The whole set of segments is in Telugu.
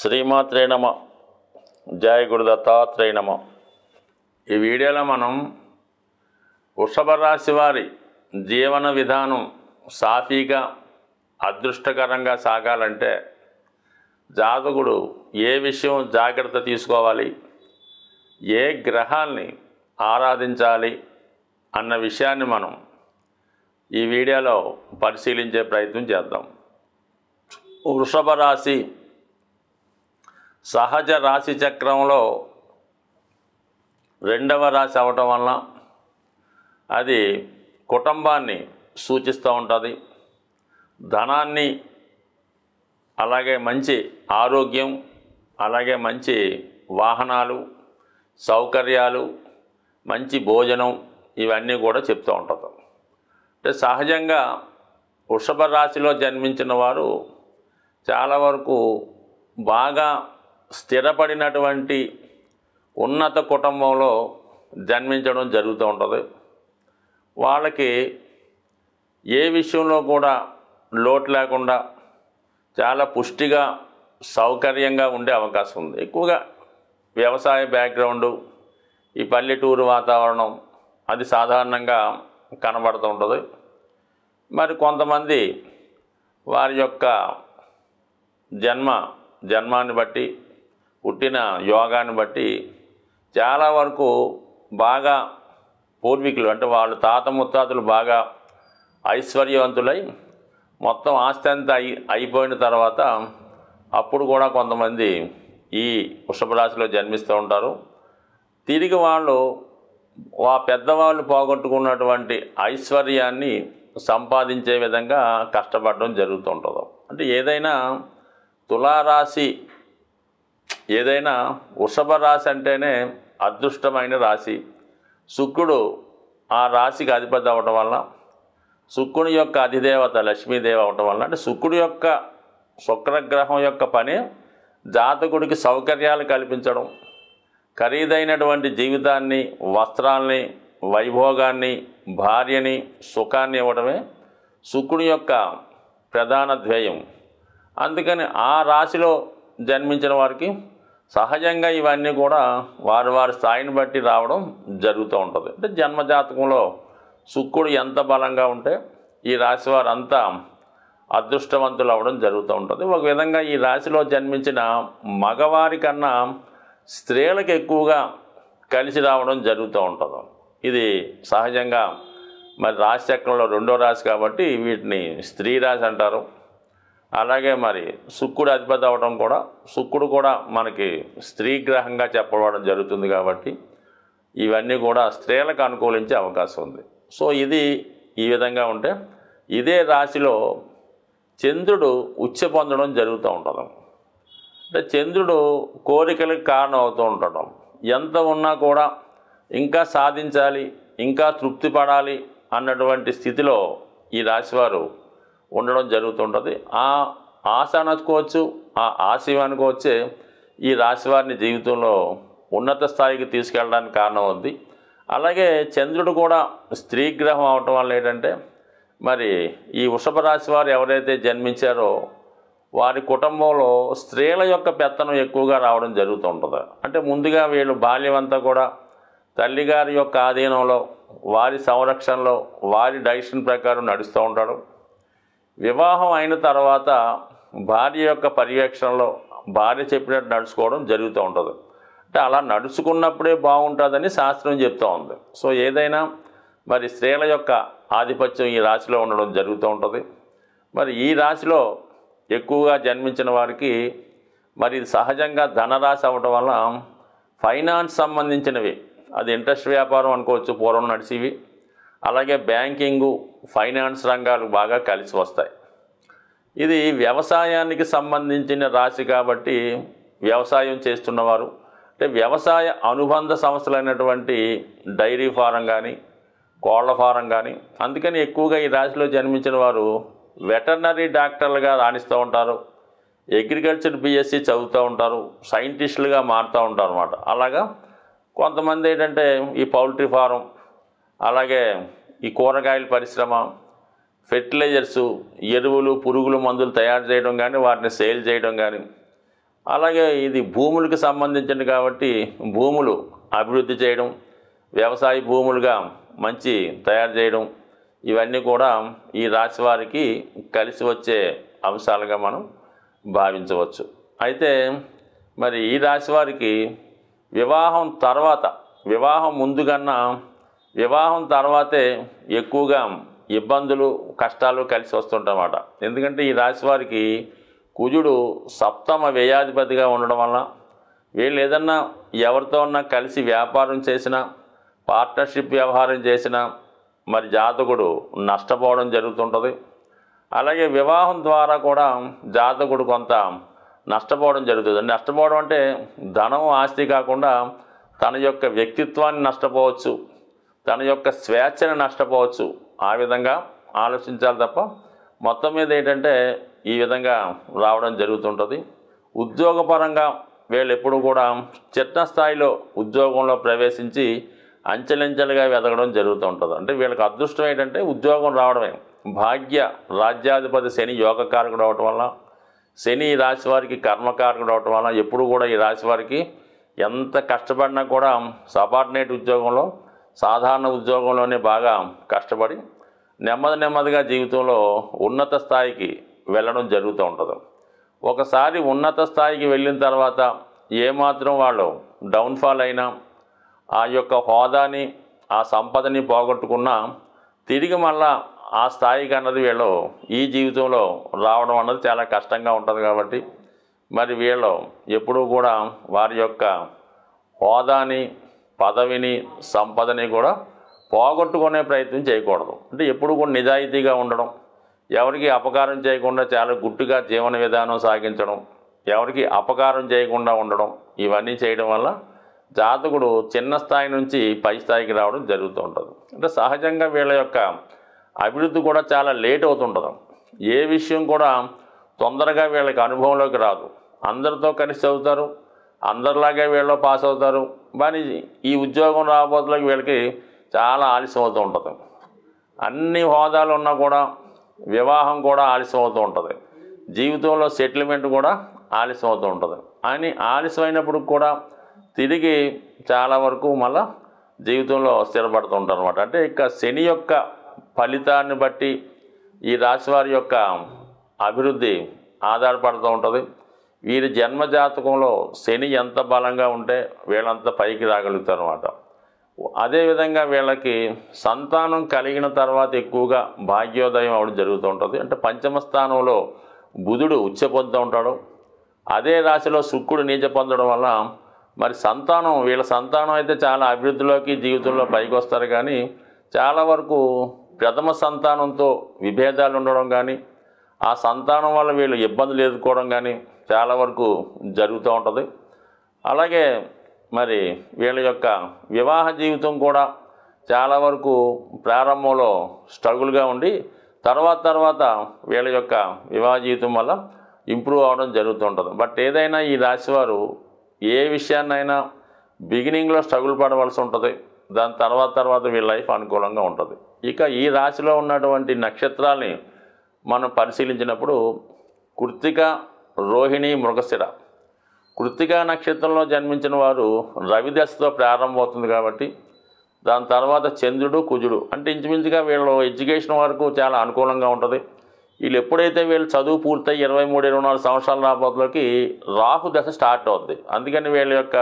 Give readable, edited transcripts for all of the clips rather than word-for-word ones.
శ్రీమాత్రే నమ. జయ గురు దత్తాత్రేయ నమ. ఈ వీడియోలో మనం వృషభ రాశి వారి జీవన విధానం సాఫీగా అదృష్టకరంగా సాగాలంటే జాతకుడు ఏ విషయం జాగ్రత్త తీసుకోవాలి, ఏ గ్రహాల్ని ఆరాధించాలి అన్న విషయాన్ని మనం ఈ వీడియోలో పరిశీలించే ప్రయత్నం చేద్దాం. వృషభ రాశి సహజ రాశి చక్రంలో రెండవ రాశి అవటం వలన అది కుటుంబాన్ని సూచిస్తూ ఉంటుంది. ధనాన్ని, అలాగే మంచి ఆరోగ్యం, అలాగే మంచి వాహనాలు, సౌకర్యాలు, మంచి భోజనం ఇవన్నీ కూడా చెప్తూ ఉంటుంది. అంటే సహజంగా వృషభ రాశిలో జన్మించిన వారు చాలా వరకు బాగా స్థిరపడినటువంటి ఉన్నత కుటుంబంలో జన్మించడం జరుగుతూ ఉంటుంది. వాళ్ళకి ఏ విషయంలో కూడా లోటు లేకుండా చాలా పుష్టిగా సౌకర్యంగా ఉండే అవకాశం ఉంది. ఎక్కువగా వ్యవసాయ బ్యాక్గ్రౌండు, ఈ పల్లెటూరు వాతావరణం అది సాధారణంగా కనబడుతూ ఉంటుంది. మరి కొంతమంది వారి యొక్క జన్మాన్ని బట్టి, పుట్టిన యోగాన్ని బట్టి చాలా వరకు బాగా పూర్వీకులు అంటే వాళ్ళ తాత ముత్తాతలు బాగా ఐశ్వర్యవంతులై మొత్తం ఆస్తి అంతా అయిపోయిన తర్వాత అప్పుడు కూడా కొంతమంది ఈ వృషభ రాశిలో జన్మిస్తూ ఉంటారు. తిరిగి వాళ్ళు పెద్దవాళ్ళు పోగొట్టుకున్నటువంటి ఐశ్వర్యాన్ని సంపాదించే విధంగా కష్టపడడం జరుగుతూ ఉంటుంది. అంటే ఏదైనా వృషభ రాశి అంటేనే అదృష్టమైన రాశి. శుక్రుడు ఆ రాశికి అధిపతి అవ్వటం వల్ల, శుక్రుని యొక్క అధిదేవత లక్ష్మీదేవి అవ్వటం వల్ల, అంటే శుక్రగ్రహం యొక్క పని జాతకుడికి సౌకర్యాలు కల్పించడం, ఖరీదైనటువంటి జీవితాన్ని, వస్త్రాల్ని, వైభోగాన్ని, భార్యని, సుఖాన్ని ఇవ్వడమే శుక్రుని యొక్క ప్రధాన ధ్యేయం. అందుకని ఆ రాశిలో జన్మించిన వారికి సహజంగా ఇవన్నీ కూడా వారి స్థాయిని బట్టి రావడం జరుగుతూ ఉంటుంది. అంటే జన్మజాతకంలో శుక్రుడు ఎంత బలంగా ఉంటే ఈ రాశి వారు అంతా అదృష్టవంతులు అవ్వడం జరుగుతూ ఉంటుంది. ఒక విధంగా ఈ రాశిలో జన్మించిన మగవారి కన్నా స్త్రీలకు ఎక్కువగా కలిసి రావడం జరుగుతూ ఉంటుంది. ఇది సహజంగా మరి రాశి చక్రంలో రెండో రాశి కాబట్టి వీటిని స్త్రీ రాశి అంటారు. అలాగే మరి శుక్రుడు అధిపతి అవ్వడం కూడా, శుక్రుడు కూడా మనకి స్త్రీ గ్రహంగా చెప్పబడడం జరుగుతుంది కాబట్టి ఇవన్నీ కూడా స్త్రీలకు అనుకూలించే అవకాశం ఉంది. సో ఇది ఈ విధంగా ఉంటే ఇదే రాశిలో చంద్రుడు ఉచ్చ పొందడం జరుగుతూ ఉంటుంది. అంటే చంద్రుడు కోరికలకు కారణం అవుతూ ఉండటం, ఎంత ఉన్నా కూడా ఇంకా సాధించాలి, ఇంకా తృప్తి పడాలి అన్నటువంటి స్థితిలో ఈ రాశివారు ఉండడం జరుగుతుంటుంది. ఆ ఆశ అనుకోవచ్చు, ఆ ఆశయం అనుకోవచ్చే ఈ రాశివారిని జీవితంలో ఉన్నత స్థాయికి తీసుకెళ్ళడానికి కారణం అవుద్ది. అలాగే చంద్రుడు కూడా స్త్రీ గ్రహం అవటం వల్ల ఏంటంటే మరి ఈ వృషభ రాశి వారు ఎవరైతే జన్మించారో వారి కుటుంబంలో స్త్రీల యొక్క పెత్తనం ఎక్కువగా రావడం జరుగుతూ ఉంటుంది. అంటే ముందుగా వీళ్ళు బాల్యం అంతా కూడా తల్లిగారి యొక్క ఆధీనంలో, వారి సంరక్షణలో, వారి డైరెక్షన్ ప్రకారం నడుస్తూ ఉంటాడు. వివాహం అయిన తర్వాత భార్య యొక్క పర్యవేక్షణలో భార్య చెప్పినట్టు నడుచుకోవడం జరుగుతూ ఉంటుంది. అంటే అలా నడుచుకున్నప్పుడే బాగుంటుందని శాస్త్రం చెప్తూ ఉంది. సో ఏదైనా మరి స్త్రీల యొక్క ఆధిపత్యం ఈ రాశిలో ఉండడం జరుగుతూ ఉంటుంది. మరి ఈ రాశిలో ఎక్కువగా జన్మించిన వారికి మరి ఇది సహజంగా ధనరాశి అవ్వటం వల్ల ఫైనాన్స్ సంబంధించినవి, అది ఇంట్రెస్ట్ వ్యాపారం అనుకోవచ్చు పూర్వం నడిచేవి, అలాగే బ్యాంకింగు, ఫైనాన్స్ రంగాలు బాగా కలిసి వస్తాయి. ఇది వ్యవసాయానికి సంబంధించిన రాశి కాబట్టి వ్యవసాయం చేస్తున్నవారు, అంటే వ్యవసాయ అనుబంధ సంస్థలైనటువంటి డైరీ ఫారం కానీ, కోళ్ల ఫారం కానీ, అందుకని ఎక్కువగా ఈ రాశిలో జన్మించిన వారు వెటర్నరీ డాక్టర్లుగా రాణిస్తూ ఉంటారు, అగ్రికల్చర్ బిఎస్సి చదువుతూ ఉంటారు, సైంటిస్టులుగా మారుతూ ఉంటారు అన్నమాట. అలాగా కొంతమంది ఏంటంటే ఈ పౌల్ట్రీ ఫారం, అలాగే ఈ కూరగాయల పరిశ్రమ, ఫెర్టిలైజర్సు, ఎరువులు, పురుగుల మందులు తయారు చేయడం కానీ, వాటిని సేల్ చేయడం కానీ, అలాగే ఇది భూములకు సంబంధించింది కాబట్టి భూములు అభివృద్ధి చేయడం, వ్యవసాయ భూములుగా మంచి తయారు చేయడం, ఇవన్నీ కూడా ఈ రాశి వారికి కలిసి వచ్చే అంశాలుగా మనం భావించవచ్చు. అయితే మరి ఈ రాశి వారికి వివాహం తర్వాత, వివాహం ముందు కన్నా వివాహం తర్వాతే ఎక్కువగా ఇబ్బందులు, కష్టాలు కలిసి వస్తుంటన్నమాట. ఎందుకంటే ఈ రాశి వారికి కుజుడు సప్తమ వ్యయాధిపతిగా ఉండడం వల్ల వీళ్ళు ఏదన్నా ఎవరితో ఉన్నా కలిసి వ్యాపారం చేసినా, పార్ట్నర్షిప్ వ్యవహారం చేసినా మరి జాతకుడు నష్టపోవడం జరుగుతుంటుంది. అలాగే వివాహం ద్వారా కూడా జాతకుడు కొంత నష్టపోవడం జరుగుతుంది. నష్టపోవడం అంటే ధనం, ఆస్తి కాకుండా తన యొక్క వ్యక్తిత్వాన్ని నష్టపోవచ్చు, తన యొక్క స్వేచ్ఛను నష్టపోవచ్చు. ఆ విధంగా ఆలోచించాలి తప్ప మొత్తం మీద ఏంటంటే ఈ విధంగా రావడం జరుగుతుంటుంది. ఉద్యోగపరంగా వీళ్ళు ఎప్పుడు కూడా చిన్న స్థాయిలో ఉద్యోగంలో ప్రవేశించి అంచెలంచెలుగా ఎదగడం జరుగుతూ ఉంటుంది. అంటే వీళ్ళకి అదృష్టం ఏంటంటే ఉద్యోగం రావడమే. భాగ్య రాజ్యాధిపతి శని యోగకారకుడు అవటం వల్ల, శని ఈ రాశి వారికి కర్మకారకుడు అవటం వల్ల ఎప్పుడు కూడా ఈ రాశి వారికి ఎంత కష్టపడినా కూడా సబార్డినేట్ ఉద్యోగంలో, సాధారణ ఉద్యోగంలోనే బాగా కష్టపడి నెమ్మదిగా జీవితంలో ఉన్నత స్థాయికి వెళ్ళడం జరుగుతూ ఉంటుంది. ఒకసారి ఉన్నత స్థాయికి వెళ్ళిన తర్వాత ఏమాత్రం వాళ్ళు డౌన్ఫాల్ అయినా, ఆ యొక్క హోదాని, ఆ సంపదని పోగొట్టుకున్నా తిరిగి మళ్ళా ఆ స్థాయికి అన్నది వీళ్ళు ఈ జీవితంలో రావడం అన్నది చాలా కష్టంగా ఉంటుంది. కాబట్టి మరి వీళ్ళు ఎప్పుడూ కూడా వారి యొక్క హోదాని, పదవిని, సంపదని కూడా పోగొట్టుకునే ప్రయత్నం చేయకూడదు. అంటే ఎప్పుడు కూడా నిజాయితీగా ఉండడం, ఎవరికి అపకారం చేయకుండా చాలా గుట్టుగా జీవన విధానం సాగించడం, ఎవరికి అపకారం చేయకుండా ఉండడం, ఇవన్నీ చేయడం వల్ల జాతకుడు చిన్న స్థాయి నుంచి పై స్థాయికి రావడం జరుగుతూ ఉంటుంది. అంటే సహజంగా వీళ్ళ యొక్క అభివృద్ధి కూడా చాలా లేట్ అవుతుంటుంది. ఏ విషయం కూడా తొందరగా వీళ్ళకి అనుభవంలోకి రాదు. అందరితో కలిసి చదువుతారు, అందరిలాగే వీళ్ళు పాస్ అవుతారు. కానీ ఈ ఉద్యోగం రాబోతులకి వీళ్ళకి చాలా ఆలస్యం అవుతూ ఉంటుంది. అన్ని హోదాలు ఉన్నా కూడా వివాహం కూడా ఆలస్యం అవుతూ ఉంటుంది. జీవితంలో సెటిల్మెంట్ కూడా ఆలస్యం అవుతూ ఉంటుంది. అని ఆలస్యం అయినప్పుడు కూడా తిరిగి చాలా వరకు మళ్ళా జీవితంలో స్థిరపడుతూ ఉంటారు అనమాట. అంటే ఇక శని యొక్క ఫలితాన్ని బట్టి ఈ రాశివారి యొక్క అభివృద్ధి ఆధారపడుతూ ఉంటుంది. వీరి జన్మజాతకంలో శని ఎంత బలంగా ఉంటే వీళ్ళంతా పైకి రాగలుగుతారు అన్నమాట. అదేవిధంగా వీళ్ళకి సంతానం కలిగిన తర్వాత ఎక్కువగా భాగ్యోదయం అవడం జరుగుతూ ఉంటుంది. అంటే పంచమ స్థానంలో బుధుడు ఉచ్చ పొందుతూ ఉంటాడు. అదే రాశిలో శుక్రుడు నీచ పొందడం వల్ల మరి సంతానం, వీళ్ళ సంతానం అయితే చాలా అభివృద్ధిలోకి జీవితంలో పైకి వస్తారు. కానీ చాలా వరకు ప్రథమ సంతానంతో విభేదాలు ఉండడం కానీ, ఆ సంతానం వల్ల వీళ్ళు ఇబ్బందులు ఎదుర్కోవడం కానీ చాలా వరకు జరుగుతూ ఉంటుంది. అలాగే మరి వీళ్ళ యొక్క వివాహ జీవితం కూడా చాలా వరకు ప్రారంభంలో స్ట్రగుల్గా ఉండి తర్వాత వీళ్ళ యొక్క వివాహ జీవితం వల్ల ఇంప్రూవ్ అవ్వడం జరుగుతూ ఉంటుంది. బట్ ఏదైనా ఈ రాశివారు ఏ విషయాన్నైనా బిగినింగ్లో స్ట్రగుల్ పడవలసి ఉంటుంది. దాని తర్వాత వీళ్ళ లైఫ్ అనుకూలంగా ఉంటుంది. ఇక ఈ రాశిలో ఉన్నటువంటి నక్షత్రాల్ని మనం పరిశీలించినప్పుడు కృత్తిక, రోహిణి, మృగశిర. కృత్తిక నక్షత్రంలో జన్మించిన వారు రవిదశతో ప్రారంభమవుతుంది కాబట్టి దాని తర్వాత చంద్రుడు, కుజుడు. అంటే ఇంచుమించుగా వీళ్ళు ఎడ్యుకేషన్ వరకు చాలా అనుకూలంగా ఉంటుంది. వీళ్ళు ఎప్పుడైతే వీళ్ళు చదువు పూర్తయి 23-24 సంవత్సరాల రాబోతులకి రాహు దశ స్టార్ట్ అవుతుంది. అందుకని వీళ్ళ యొక్క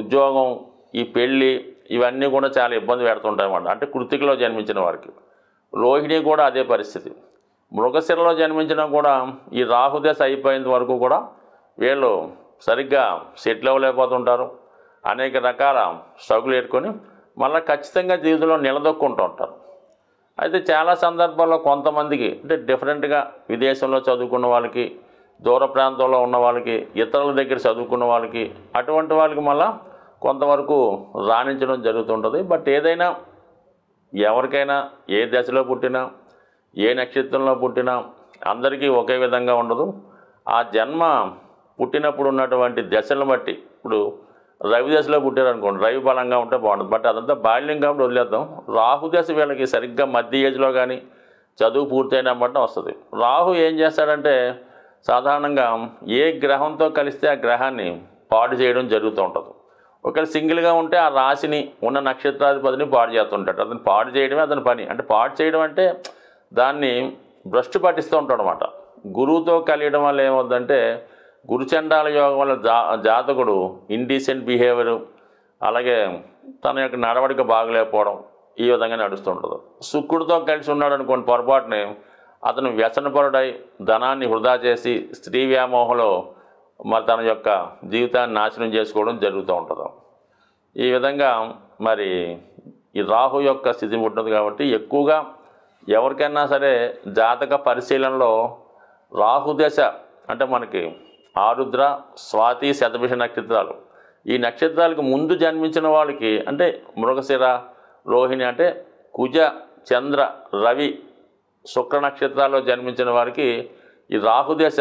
ఉద్యోగం, ఈ పెళ్ళి ఇవన్నీ కూడా చాలా ఇబ్బంది పెడుతుంటాయి అన్నమాట. అంటే కృత్తికలో జన్మించిన వారికి. రోహిణి కూడా అదే పరిస్థితి. మృగశిరలో జన్మించిన కూడా ఈ రాహు దశ అయిపోయేంత వరకు కూడా వీళ్ళు సరిగ్గా సెటిల్ అవ్వలేకపోతుంటారు. అనేక రకాల స్ట్రగుల్ ఎదుర్కొని మళ్ళీ ఖచ్చితంగా జీవితంలో నిలదొక్కుంటూ ఉంటారు. అయితే చాలా సందర్భాల్లో కొంతమందికి అంటే డిఫరెంట్గా విదేశంలో చదువుకున్న వాళ్ళకి, దూర ప్రాంతంలో ఉన్న వాళ్ళకి, ఇతరుల దగ్గర చదువుకున్న వాళ్ళకి, అటువంటి వాళ్ళకి మళ్ళీ కొంతవరకు రాణించడం జరుగుతుంటుంది. బట్ ఏదైనా ఎవరికైనా ఏ దశలో పుట్టినా, ఏ నక్షత్రంలో పుట్టినా అందరికీ ఒకే విధంగా ఉండదు. ఆ జన్మ పుట్టినప్పుడు ఉన్నటువంటి దశలను బట్టి, ఇప్పుడు రవి దశలో పుట్టారనుకోండి, రవి బలంగా ఉంటే బాగుంటుంది. బట్ అదంతా బాల్యం కాబట్టి వదిలేద్దాం. రాహు దశ వీళ్ళకి సరిగ్గా మధ్య ఏజ్లో కానీ చదువు పూర్తయిన బట్టి వస్తుంది. రాహు ఏం చేస్తాడంటే సాధారణంగా ఏ గ్రహంతో కలిస్తే ఆ గ్రహాన్ని పాడు చేయడం జరుగుతూ ఉంటుంది. ఒకవేళ సింగిల్గా ఉంటే ఆ రాశిని ఉన్న నక్షత్రాధిపతిని పాడు చేస్తుంటాడు. అతను పాడు చేయడమే అతని పని. అంటే పాడు చేయడం అంటే దాన్ని భ్రష్టు పట్టిస్తూ ఉంటాడు అనమాట. గురువుతో కలియడం వల్ల ఏమవుతుందంటే గురుచండాల యోగం వల్ల జాతకుడు ఇండీసెంట్ బిహేవియరు, అలాగే తన యొక్క నడవడిక బాగలేకపోవడం ఈ విధంగా నడుస్తుంటుంది. శుక్రుడితో కలిసి ఉన్నాడు అనుకోండి, పొరపాటుని అతను వ్యసనపరుడై ధనాన్ని వృధా చేసి స్త్రీ వ్యామోహంలో మరి తన యొక్క జీవితాన్ని నాశనం చేసుకోవడం జరుగుతూ ఉంటుంది. ఈ విధంగా మరి ఈ రాహు యొక్క స్థితి ఉంటుంది కాబట్టి ఎక్కువగా ఎవరికైనా సరే జాతక పరిశీలనలో రాహుదశ అంటే మనకి ఆరుద్ర, స్వాతి, శతభిష నక్షత్రాలు, ఈ నక్షత్రాలకు ముందు జన్మించిన వాళ్ళకి అంటే మృగశిర, రోహిణి అంటే కుజ, చంద్ర, రవి, శుక్ర నక్షత్రాల్లో జన్మించిన వారికి ఈ రాహుదశ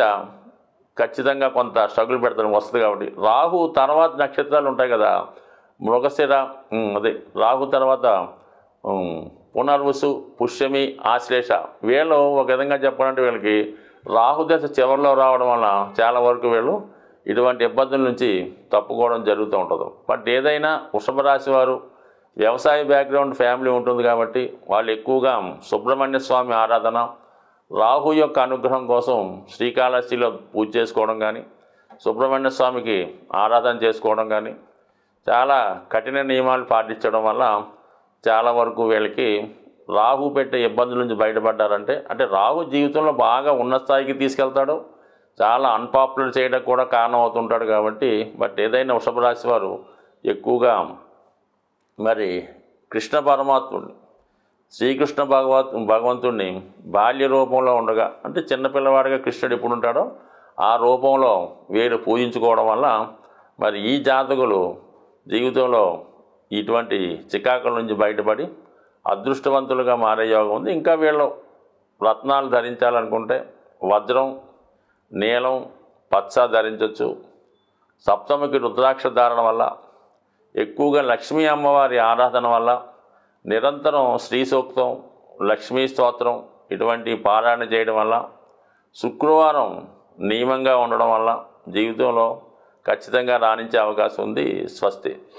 ఖచ్చితంగా కొంత స్ట్రగుల్ పెడతాను వస్తుంది. కాబట్టి రాహు తర్వాత నక్షత్రాలు ఉంటాయి కదా, మృగశిర, అదే రాహు తర్వాత పునర్వసు, పుష్యమి, ఆశ్లేష, వీళ్ళు ఒక విధంగా చెప్పాలంటే వీళ్ళకి రాహుదశ చివరిలో రావడం వల్ల చాలా వరకు వీళ్ళు ఇటువంటి ఇబ్బందుల నుంచి తప్పుకోవడం జరుగుతూ ఉంటుంది. బట్ ఏదైనా వృషభ రాశి వారు వ్యవసాయ బ్యాక్గ్రౌండ్ ఫ్యామిలీ ఉంటుంది కాబట్టి వాళ్ళు ఎక్కువగా సుబ్రహ్మణ్య స్వామి ఆరాధన, రాహు యొక్క అనుగ్రహం కోసం శ్రీకాళహస్తిలో పూజ చేసుకోవడం కానీ, సుబ్రహ్మణ్య స్వామికి ఆరాధన చేసుకోవడం కానీ, చాలా కఠిన నియమాలు పాటించడం వల్ల చాలా వరకు వీళ్ళకి రాహు పెట్టే ఇబ్బందుల నుంచి బయటపడ్డారంటే అంటే రాహు జీవితంలో బాగా ఉన్న స్థాయికి తీసుకెళ్తాడు, చాలా అన్పాపులర్ చేయడానికి కూడా కారణం అవుతుంటాడు. కాబట్టి బట్ ఏదైనా వృషభ రాశి వారు ఎక్కువగా మరి కృష్ణ పరమాత్ముడిని, శ్రీకృష్ణ భగవంతుడిని బాల్య రూపంలో ఉండగా అంటే చిన్నపిల్లవాడిగా కృష్ణుడు ఎప్పుడు ఉంటాడో ఆ రూపంలో వీరు పూజించుకోవడం వల్ల మరి ఈ జాతకులు జీవితంలో ఇటువంటి చికాకుల నుంచి బయటపడి అదృష్టవంతులుగా మారే యోగం ఉంది. ఇంకా వీళ్ళు రత్నాలు ధరించాలనుకుంటే వజ్రం, నీలం, పచ్చ ధరించవచ్చు. సప్తమికి రుద్రాక్ష ధారణ వల్ల, ఎక్కువగా లక్ష్మీ అమ్మవారి ఆరాధన వల్ల, నిరంతరం శ్రీ సూక్తం, లక్ష్మీ స్తోత్రం ఇటువంటి పారాయణ చేయడం వల్ల, శుక్రవారం నియమంగా ఉండడం వల్ల జీవితంలో ఖచ్చితంగా రాణించే అవకాశం ఉంది. స్వస్తి.